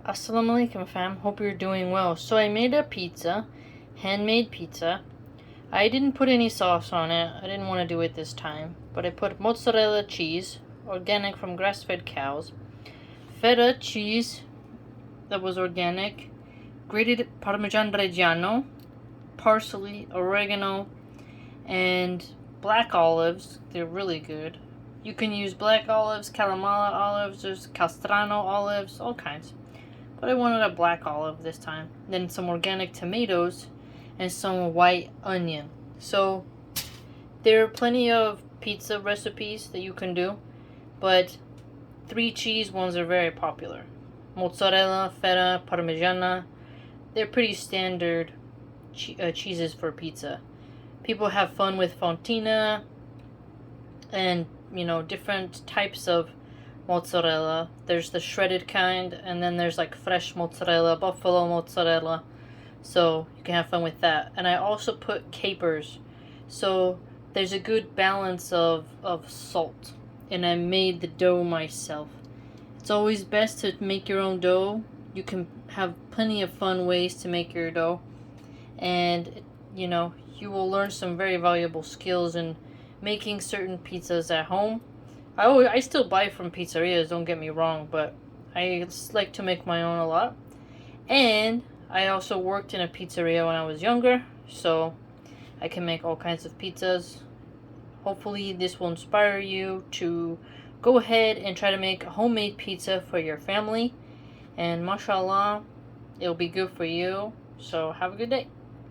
Assalamu alaikum fam, hope you're doing well. So I made a pizza, handmade pizza. I didn't put any sauce on it, I didn't want to do it this time. But I put mozzarella cheese, organic from grass-fed cows. Feta cheese, that was organic. Grated Parmigiano, parsley, oregano, and black olives. They're really good. You can use black olives, Kalamata olives, there's Castrano olives, all kinds. But I wanted a black olive this time. Then some organic tomatoes and some white onion. So there are plenty of pizza recipes that you can do, but 3 cheese ones are very popular. Mozzarella, Feta, Parmigiano. They're pretty standard cheeses for pizza. People have fun with fontina and, different types of mozzarella. There's the shredded kind, and then there's like fresh mozzarella, buffalo mozzarella. So you can have fun with that. And I also put capers. So there's a good balance of salt. And I made the dough myself. It's always best to make your own dough. You can have plenty of fun ways to make your dough. And, you will learn some very valuable skills in making certain pizzas at home. I still buy from pizzerias, don't get me wrong, but I like to make my own a lot. And I also worked in a pizzeria when I was younger, so I can make all kinds of pizzas. Hopefully this will inspire you to go ahead and try to make a homemade pizza for your family. And mashallah, it'll be good for you. So have a good day.